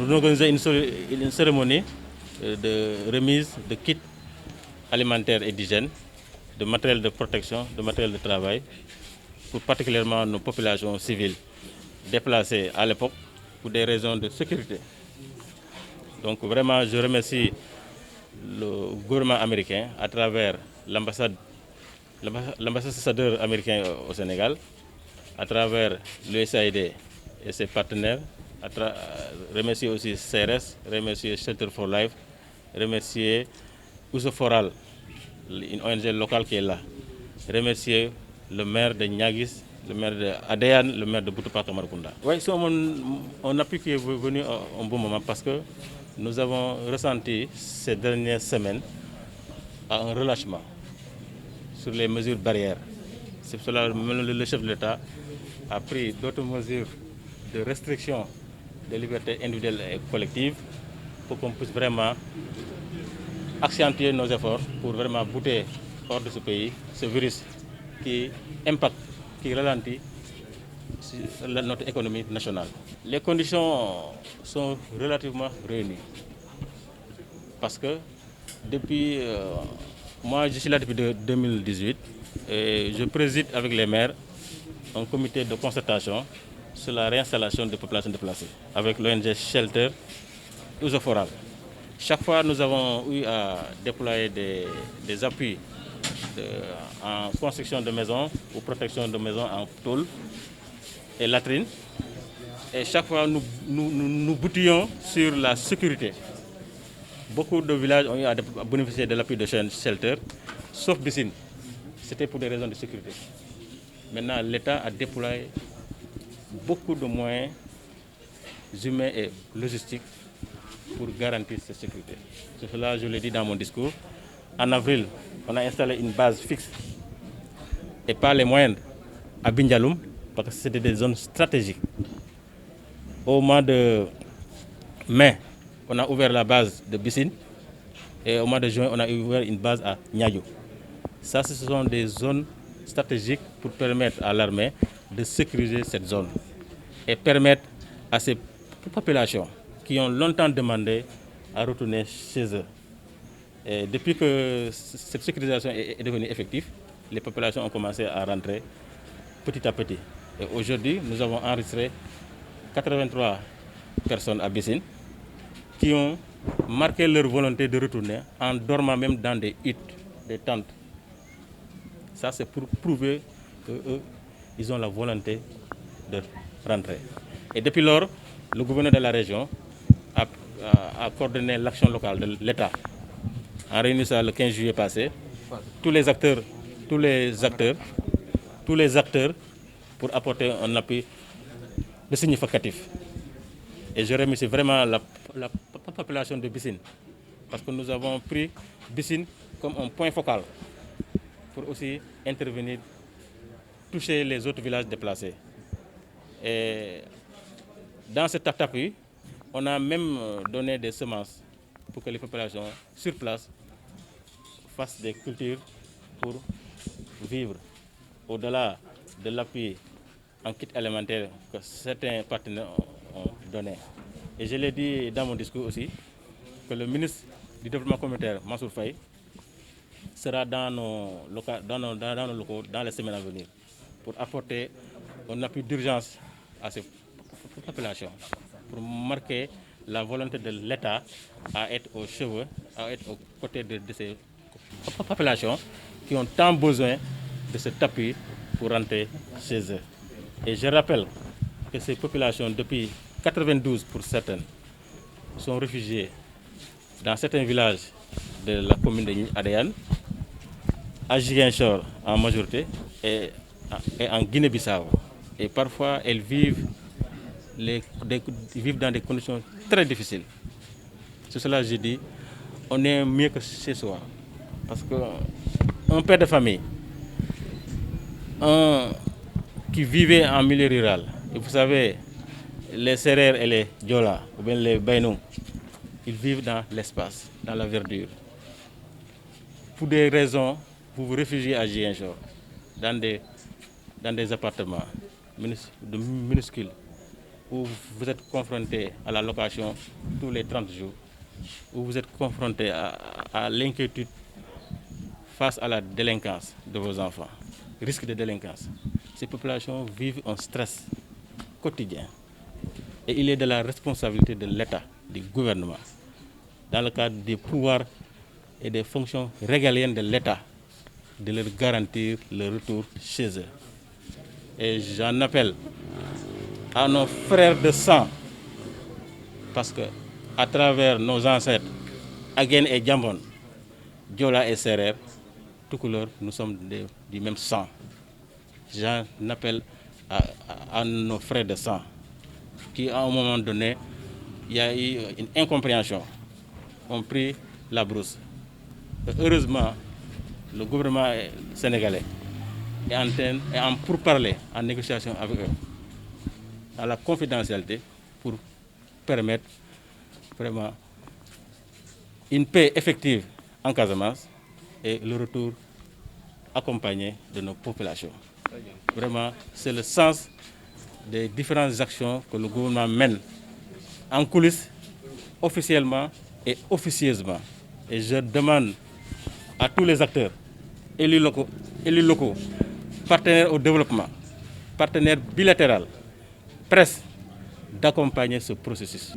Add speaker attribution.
Speaker 1: pour organiser une cérémonie de remise de kits alimentaires et d'hygiène, de matériel de protection, de matériel de travail, pour particulièrement nos populations civiles déplacées à l'époque pour des raisons de sécurité. Donc vraiment, je remercie le gouvernement américain à travers l'ambassadeur américain au Sénégal, à travers l'USAID et ses partenaires, remercier aussi CRS, remercier Shelter for Life, remercier Ousoforal, une ONG locale qui est là, remercier le maire de Niaguis, le maire de Adéan, le maire de Boutoupa Kamarkunda. Oui, c'est un appui qui est venu à un bon moment parce que nous avons ressenti ces dernières semaines un relâchement sur les mesures barrières. C'est pour cela que le chef de l'État a pris d'autres mesures de restriction des libertés individuelles et collectives pour qu'on puisse vraiment accentuer nos efforts pour vraiment bouter hors de ce pays ce virus qui impacte, qui ralentit notre économie nationale. Les conditions sont relativement réunies parce que depuis, moi je suis là depuis 2018 et je préside avec les maires un comité de concertation sur la réinstallation des populations déplacées avec l'ONG Shelter Ousoforal. Chaque fois, nous avons eu à déployer des appuis en construction de maisons ou protection de maisons en tôle et latrines. Et chaque fois, nous boutillons sur la sécurité. Beaucoup de villages ont eu à bénéficier de l'appui de Shelter, sauf Bissine. C'était pour des raisons de sécurité. Maintenant, l'État a déployé beaucoup de moyens humains et logistiques pour garantir cette sécurité. C'est cela, je l'ai dit dans mon discours. En avril, on a installé une base fixe et pas les moyens à Bindjaloum parce que c'était des zones stratégiques. Au mois de mai, on a ouvert la base de Bissine et au mois de juin, on a ouvert une base à Niadio. Ça, ce sont des zones stratégiques pour permettre à l'armée de sécuriser cette zone et permettre à ces populations qui ont longtemps demandé à retourner chez eux. Et depuis que cette sécurisation est devenue effective, les populations ont commencé à rentrer petit à petit. Et aujourd'hui, nous avons enregistré 83 personnes à Bissine qui ont marqué leur volonté de retourner en dormant même dans des huttes, des tentes. Ça, c'est pour prouver qu'eux, ils ont la volonté de rentrer. Et depuis lors, le gouverneur de la région a coordonné l'action locale de l'État. En réunissant le 15 juillet passé, tous les acteurs pour apporter un appui de significatif. Et je remercie vraiment la population de Bissine parce que nous avons pris Bissine comme un point focal pour aussi intervenir, toucher les autres villages déplacés. Et dans cet appui, on a même donné des semences pour que les populations sur place fassent des cultures pour vivre au-delà de l'appui en kit alimentaire que certains partenaires ont donné. Et je l'ai dit dans mon discours aussi, que le ministre du Développement communautaire, Mansour Faye, sera dans nos locaux dans les semaines à venir pour apporter un appui d'urgence à ces populations, pour marquer la volonté de l'État à être aux cheveux, à être aux côtés de ces populations qui ont tant besoin de cet appui pour rentrer chez eux. Et je rappelle que ces populations, depuis 92 pour certaines, sont réfugiées dans certains villages de la commune d'Adéane, à Ziguinchor en majorité et en Guinée-Bissau. Et parfois, elles vivent dans des conditions très difficiles. C'est cela que je dis, on est mieux que chez soi. Parce qu'un père de famille, qui vivait en milieu rural, et vous savez, les Sérères et les Diola, ou bien les Bainou, ils vivent dans l'espace, dans la verdure. Pour des raisons, vous vous réfugiez à Ziguinchor, dans des appartements minuscules. où vous êtes confronté à la location tous les 30 jours, où vous êtes confronté à l'inquiétude face à la délinquance de vos enfants, risque de délinquance. Ces populations vivent un stress quotidien. Et il est de la responsabilité de l'État, du gouvernement, dans le cadre des pouvoirs et des fonctions régaliennes de l'État, de leur garantir le retour chez eux. Et j'en appelle à nos frères de sang, parce que à travers nos ancêtres, Agen et Djambon, Diola et Serer, tout couleur, nous sommes du même sang. J'en appelle à nos frères de sang, qui à un moment donné, il y a eu une incompréhension, ont pris la brousse. Heureusement, le gouvernement sénégalais est en pourparlers, en négociation avec eux, à la confidentialité, pour permettre vraiment une paix effective en Casamance et le retour accompagné de nos populations. Vraiment, c'est le sens des différentes actions que le gouvernement mène en coulisses, officiellement et officieusement. Et je demande à tous les acteurs, élus locaux, partenaires au développement, partenaires bilatéraux, presse, d'accompagner ce processus.